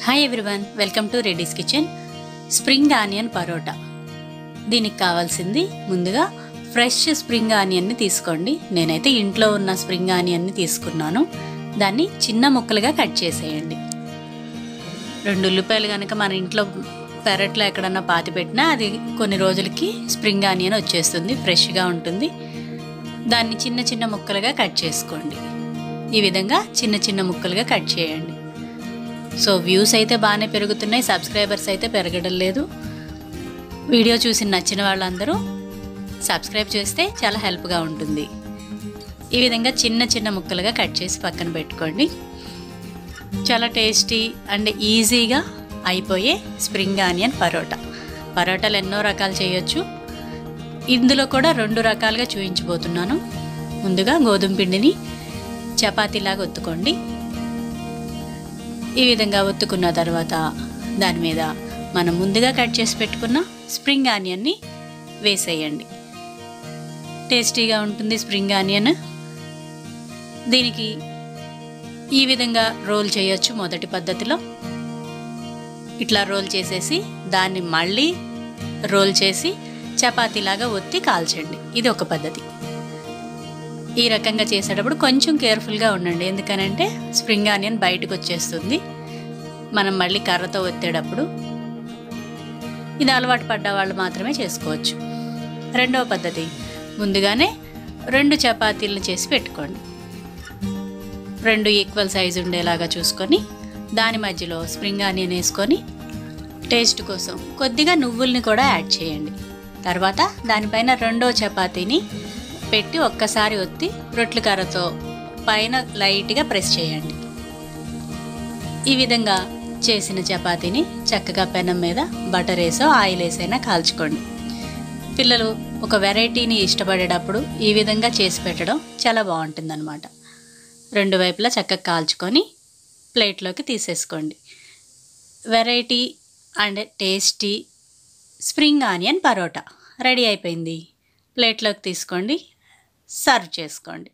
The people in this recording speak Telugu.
Hi everyone, welcome to Reddy's kitchen. Spring onion paratha. దీనికి కావాల్సింది ముందుగా ఫ్రెష్ స్ప్రింగ్ ఆనియన్ని తీసుకోండి. నేనైతే ఇంట్లో ఉన్న స్ప్రింగ్ ఆనియన్ని తీసుకున్నాను. దాన్ని చిన్న ముక్కలుగా కట్ చేసేయండి. 2 ఉల్లిపాయలు కనుక మన ఇంట్లో పెరట్లో ఎక్కడన్నా పాతి పెట్టినా అది కొన్ని రోజులకి స్ప్రింగ్ ఆనియన్ వచ్చేస్తుంది, ఫ్రెష్గా ఉంటుంది. దాన్ని చిన్న చిన్న ముక్కలుగా కట్ చేసుకోండి. ఈ విధంగా చిన్న చిన్న ముక్కలుగా కట్ చేయండి. సో వ్యూస్ అయితే బాగానే పెరుగుతున్నాయి, సబ్స్క్రైబర్స్ అయితే పెరగడం లేదు. వీడియో చూసి నచ్చిన వాళ్ళందరూ సబ్స్క్రైబ్ చేస్తే చాలా హెల్ప్గా ఉంటుంది. ఈ విధంగా చిన్న చిన్న ముక్కలుగా కట్ చేసి పక్కన పెట్టుకోండి. చాలా టేస్టీ అండ్ ఈజీగా అయిపోయే స్ప్రింగ్ ఆనియన్ పరోటా. పరోటాలు ఎన్నో రకాలు చేయొచ్చు. ఇందులో కూడా 2 రకాలుగా చూపించబోతున్నాను. ముందుగా గోధుమ పిండిని చపాతీలాగా ఒత్తుకోండి. ఈ విధంగా ఒత్తుకున్న తర్వాత దాని మీద మనం ముందుగా కట్ చేసి పెట్టుకున్న స్ప్రింగ్ ఆనియన్ని వేసేయండి. టేస్టీగా ఉంటుంది స్ప్రింగ్ ఆనియన్. దీనికి ఈ విధంగా రోల్ చేయొచ్చు. మొదటి పద్ధతిలో ఇట్లా రోల్ చేసేసి దాన్ని మళ్ళీ రోల్ చేసి చపాతీలాగా ఒత్తి కాల్చండి. ఇది ఒక పద్ధతి. ఈ రకంగా చేసేటప్పుడు కొంచెం కేర్ఫుల్గా ఉండండి, ఎందుకనంటే స్ప్రింగ్ ఆనియన్ బయటకు వచ్చేస్తుంది మనం మళ్ళీ కర్రతో ఒత్తేటప్పుడు. ఇది అలవాటు పడ్డ వాళ్ళు మాత్రమే చేసుకోవచ్చు. రెండవ పద్ధతి, ముందుగానే 2 చపాతీలను చేసి పెట్టుకోండి. 2 ఈక్వల్ సైజు ఉండేలాగా చూసుకొని దాని మధ్యలో స్ప్రింగ్ ఆనియన్ వేసుకొని టేస్ట్ కోసం కొద్దిగా నువ్వుల్ని కూడా యాడ్ చేయండి. తర్వాత దానిపైన 2వ చపాతీని పెట్టి ఒక్కసారి ఒత్తి రొట్టెల కర్రతో పైన లైట్గా ప్రెస్ చేయండి. ఈ విధంగా చేసిన చపాతీని చక్కగా పెనం మీద బటర్ వేసో ఆయిల్ వేసైనా కాల్చుకోండి. పిల్లలు ఒక వెరైటీని ఇష్టపడేటప్పుడు ఈ విధంగా చేసి పెట్టడం చాలా బాగుంటుందన్నమాట. 2 వైపులా చక్కగా కాల్చుకొని ప్లేట్లోకి తీసేసుకోండి. Variety and tasty spring onion paratha ready అయిపోయింది. ప్లేట్లోకి తీసుకోండి, సర్వ్ చేసుకోండి.